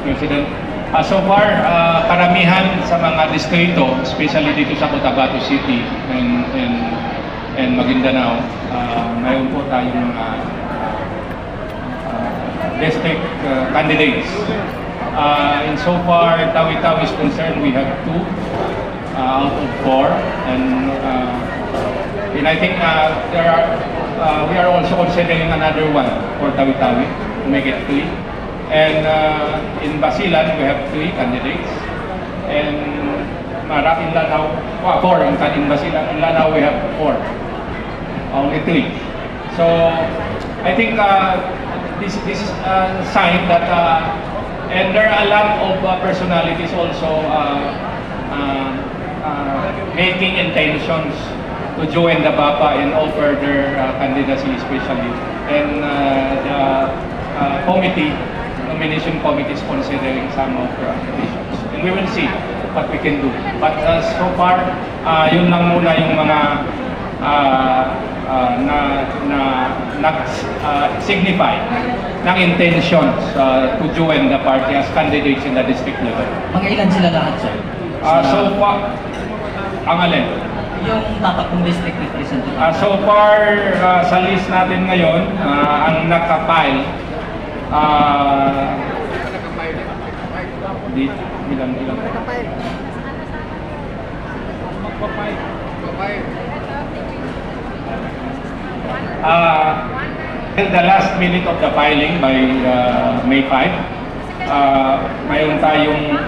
President. So far, karamihan sa mga distrito, especially dito sa Cotabato City and Maguindanao, mayroon po tayong mga district candidates. And so far, Tawi-Tawi is concerned, we have 2 out of 4, and I think we are also considering another one for Tawi-Tawi to make it 3. And in Basilan, we have 3 candidates. And in Lanao, 4 in Basilan. In Lanao, we have 4. Only 3. So I think this is a sign that, and there are a lot of personalities also making intentions to join the BAPA and offer their candidacy especially. And the nomination committee is considering some of the applications. And we will see what we can do. But so far, yun lang muna yung mga signify ng intentions to join the party as candidates in the district level. Mga ilan sila lahat, sir? So far, ang alin? Yung tatakbong district representative. So far, sa list natin ngayon, ang nakapile, ilan? Till the last minute of the filing by May 5, mayroon tayong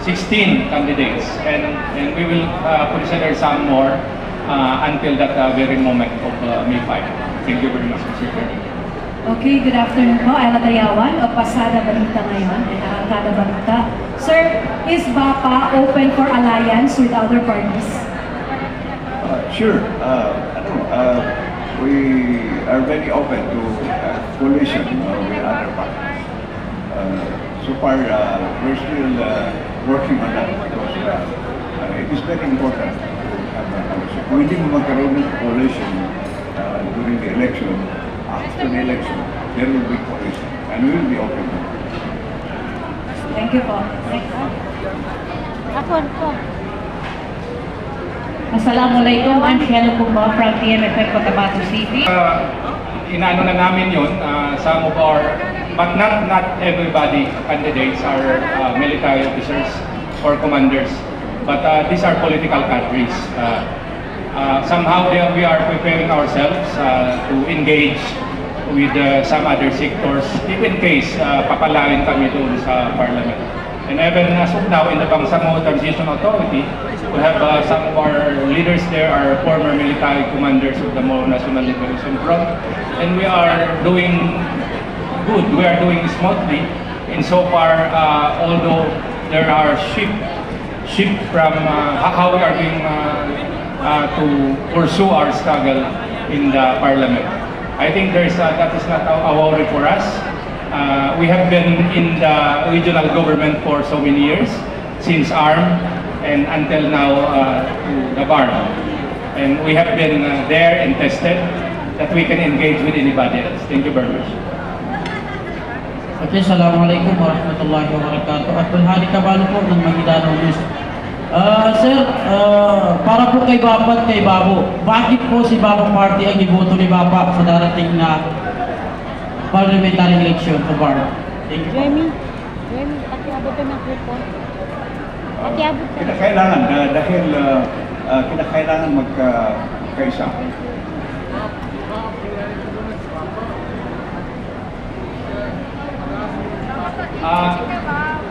16 candidates, and we will consider some more until that very moment of May 5. Thank you very much, Mr. Chairman. Okay, good afternoon po. Ayla Dayawan of Pasada Balita ngayon and Arcada Balita. Sir, is BAPA open for alliance with other parties? Sure. We are very open to coalition with other parties. So far, we're still working on that because it is very important to have a coalition. Kung hindi mo magkaroon ng coalition during the election, after the election, there will be coalition and we will be open. Thank you po. Assalamualaikum, Angelo Pumba from TMFF Cotabato City. Inaano na namin yun, some of our, but not everybody candidates are military officers or commanders, but these are political cadres. Somehow we are preparing ourselves to engage with some other sectors, if in case papalarin kami doon sa Parliament. And even as of now, in the Bangsamoro Transition Authority, we have some of our leaders there are former military commanders of the Moro National Liberation Front, and we are doing good. We are doing smoothly. In so far, although there are shift from how we are going to pursue our struggle in the Parliament. I think that is not a worry for us. We have been in the regional government for so many years, since ARM and until now to the BARM. And we have been there and tested that we can engage with anybody else. Thank you very much. Okay, Assalamualaikum warahmatullahi wabarakatuh. Abdul Hadi Cabalo po ng Maguindanao News. Sir, para po kay Bapa at kay Babo, bakit po si Bapa Party ang iboto ni Bapa sa darating na parliamentary election sa BAR? Thank you. Remy, pakiabot ng microphone. Pakiabot ka. Kinakailangan dahil kinakailangan magkaisa.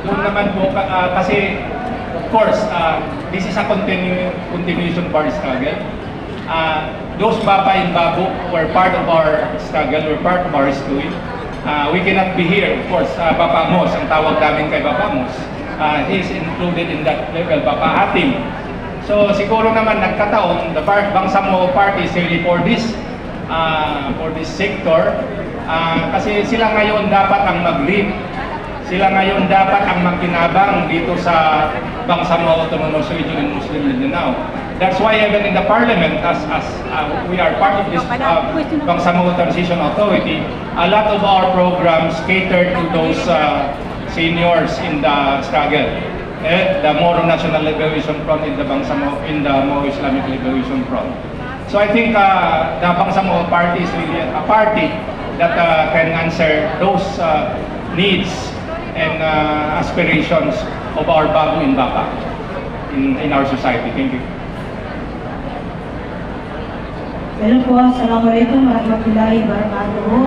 Doon naman po, kasi of course, this is a continuation of our struggle. Those Bapa and Babo were part of our struggle, were part of our history. We cannot be here, of course, Bapa Mos, ang tawag namin kay Bapa Mos. He is included in that level, Bapa Hatim. So siguro naman nagkataon, the Bangsamoro Party is really for this sector, kasi sila ngayon dapat ang mag-lead. Sila ngayon dapat ang magkinabang dito sa Bangsamoro Autonomous Region and Muslim Mindanao. That's why even in the Parliament, as we are part of this Bangsamoro Transition Authority, a lot of our programs cater to those seniors in the struggle. The Moro National Liberation Front in the Moro Islamic Liberation Front. So I think the Bangsamoro Party is really a party that can answer those needs and aspirations of our Babu in Bapa in our society. Thank you. Hello po, Assalamualaikum warahmatullahi wabarakatuh.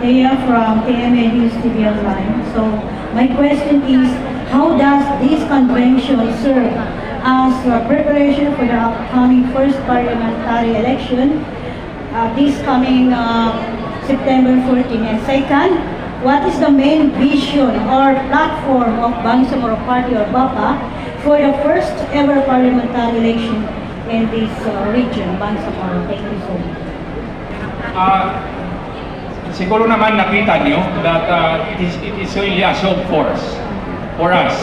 Tia from KMA News TV Online. So, my question is, how does this convention serve as preparation for the upcoming first parliamentary election this coming September 14? And second, what is the main vision or platform of Bangsamoro Party or BAPA for the first ever parliamentary election in this region, Bangsamoro? Thank you so much. Siguro naman nakita niyo that it is really a show of force for us.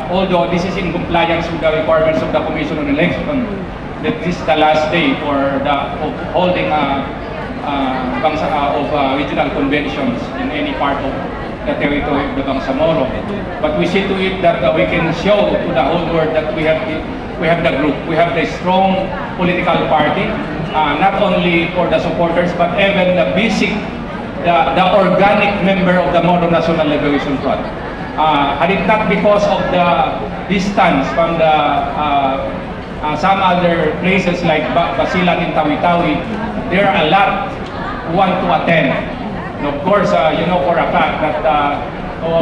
Although this is in compliance with the requirements of the Commission on Election, that this is the last day for holding regional conventions in any part of the territory of the Bangsamoro. But we see to it that we can show to the whole world that we have the group, we have the strong political party, not only for the supporters but even the basic, the organic member of the Moro National Liberation Front. Had it not because of the distance from the some other places like Basilan and Tawi-Tawi, there are a lot who want to attend. And of course, you know for a fact that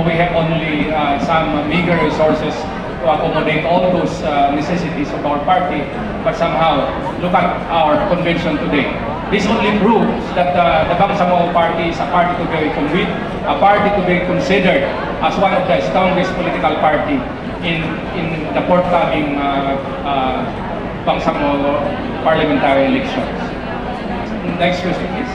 we have only some meager resources to accommodate all those necessities of our party, but somehow, look at our convention today. This only proves that the Bangsamoro Party is a party to be reckoned with, a party to be considered as one of the strongest political party in the forthcoming Bangsamoro parliamentary elections. Next question, please.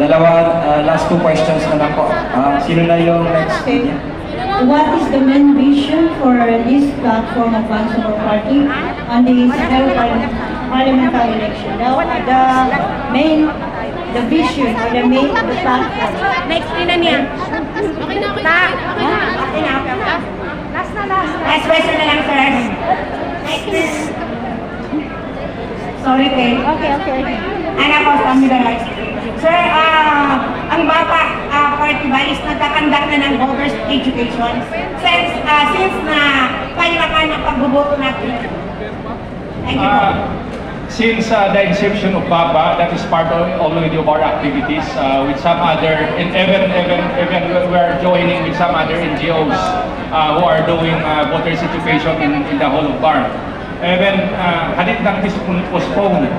Last two questions na lang po. Sino na yung next? Okay. What is the main vision for this platform of Bangsamoro Party on this parliamentary election? The vision or the platform. Next na niya. Okay na. Last question na lang, sir. Sorry, Kay. Okay. Ana ko sa Middle Sir, ang BAPA party ba is nagkakandak na ng voters education since na kailangan ng pagboboto natin. Thank you. Since the inception of BAPA, that is part already of our activities with some other, and even we are joining with some other NGOs who are doing voters education in the whole of BAR. Even had it not postponed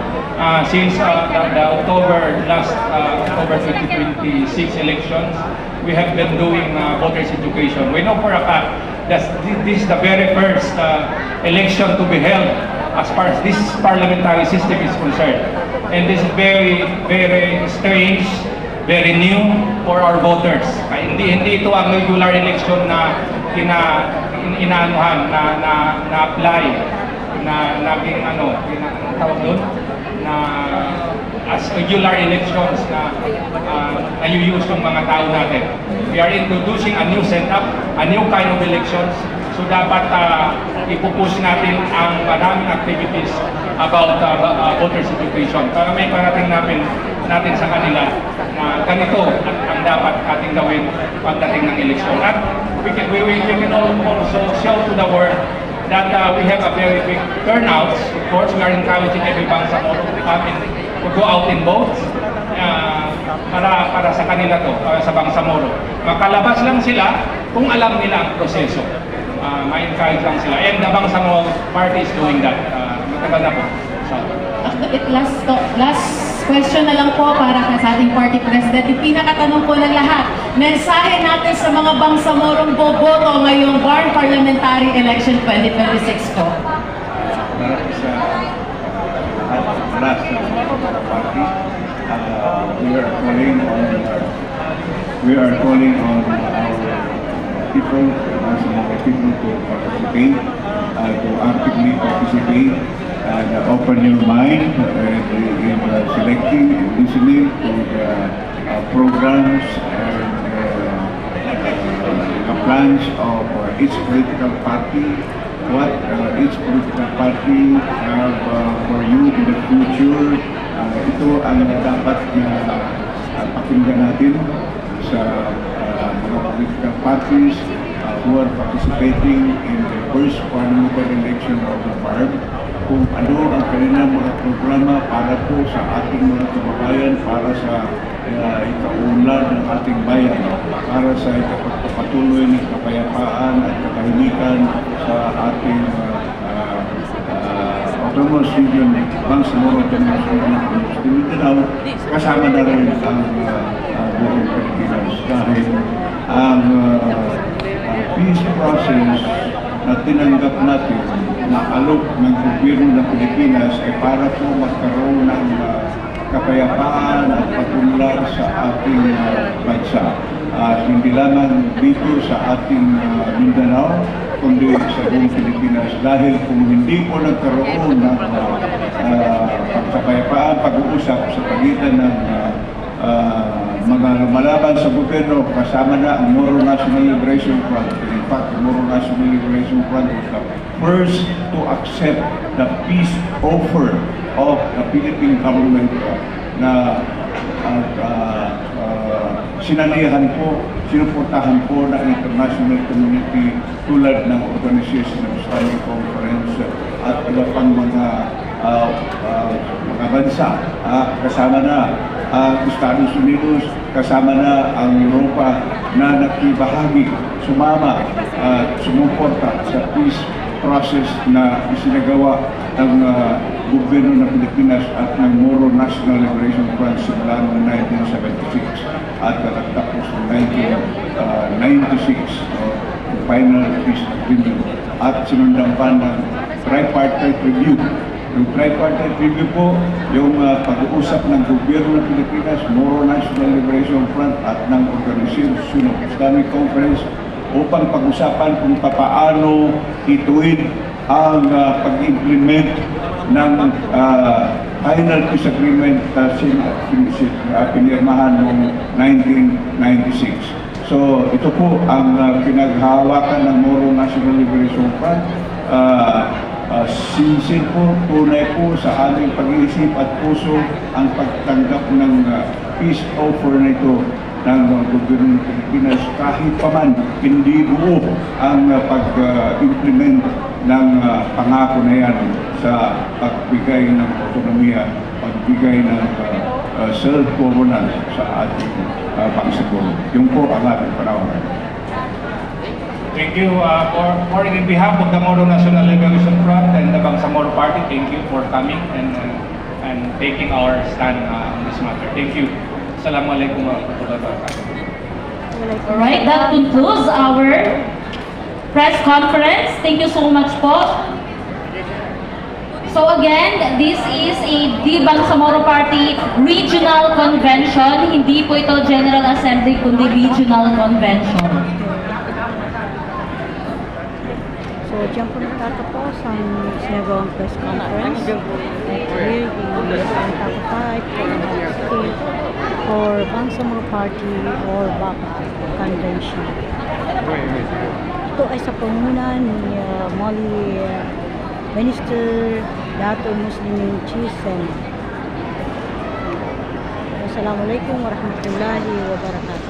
since the October 2026 elections, we have been doing voters education. We know for a fact that this is the very first election to be held as far as this parliamentary system is concerned. And this is very strange, very new for our voters. Hindi ito ang regular election na inaanuhan, na apply, na naging tawag doon, na as regular elections na nayuyus yung mga tao natin. We are introducing a new setup, a new kind of elections. So dapat ipupush natin ang maraming activities about voters education para may parating natin sa kanila na ganito ang dapat ating gawin pagdating ng eleksyon. At we can also show to the world that we have a very big turnouts. Of course, we are encouraging every Bangsamoro to go out in votes para sa kanila to, para sa Bangsamoro. Makalabas lang sila kung alam nila ang proseso. Ma-encourage lang sila. And the Bangsamoro Party is doing that. Matagal na po. So, last question na lang po para sa ating party president. Yung pinakatanong po ng lahat, mensahe natin sa mga Bangsamorong boboto ngayong BAR Parliamentary Election 2026 po. Party, we are calling on our people, to participate, to actively participate, and open your mind in selecting and listening to the programs plans of each political party, what each political party have for you in the future. Ito ang dapat na pakinggan natin sa mga political parties who are participating in the first parliamentary election of the FARC, kung ano ang kanilang mga programa para po sa ating mga kababayan, para sa ikaunlad ng ating bayan, para sa ikapagpapatuloy ng kapayapaan at katahimikan sa ating autonomous region, Bangsamoro Autonomous Region of Mindanao, kasama na rin ang buong Pilipinas dahil ang peace process na tinanggap natin na alok ng gobyerno ng Pilipinas ay para po magkaroon ng kapayapaan at pag-unlad sa ating bansa. Hindi lamang dito sa ating Mindanao, kundi sa buong Pilipinas. Dahil kung hindi po nagkaroon ng kapayapaan, pag-uusap sa pagitan ng mga lumalaban sa gobyerno, kasama na ang Moro National Liberation Front. In fact, the Moro National Liberation Front was the first to accept the peace offer of the Philippine government na sinanihan po, sinuportahan po ng international community tulad ng Organization of Islamic Conference at iba pang mga bansa. Kasama na ang Estados Unidos, kasama na ang Europa na nakibahagi, sumama at sumuporta sa peace process na isinagawa ng gobyerno ng Pilipinas at ng Moro National Liberation Front simula noong 1976 at nagtapos noong 1996 final peace agreement at sinundan pa ng tripartite review. Yung tripartite review po, yung pag-uusap ng gobyerno ng Pilipinas, Moro National Liberation Front at ng Organization of Islamic Conference upang pag-usapan kung paano ituwid ang pag-implement ng final peace agreement na pinirmahan noong 1996. So ito po ang pinaghahawakan ng Moro National Liberation Front. Sinsin po, tunay po sa aming pag-iisip at puso ang pagtanggap ng peace offer na ito ng gobyerno ng Pilipinas kahit paman hindi buo ang pag-implement ng pangako na yan sa pagbigay ng autonomiya, pagbigay ng self-governance sa ating pangsagon. Yun po ang ating panawagan. Thank you for in behalf of the Moro National Liberation Front and the Bangsamoro Party. Thank you for coming and taking our stand on this matter. Thank you. Assalamualaikum warahmatullahi wabarakatuh. Alright, that concludes our press conference. Thank you so much po. So again, this is the Bangsamoro Party Regional Convention. Hindi po ito General Assembly, kundi Regional Convention. So, diyan po nagtatapos ang sinagawang press conference. At here, the Fight for Bangsamoro Party or BAPA Convention. Ito ay sa pangunan ni Molly Minister Dato Muslimin Chisen. Wassalamualaikum warahmatullahi wabarakatuh.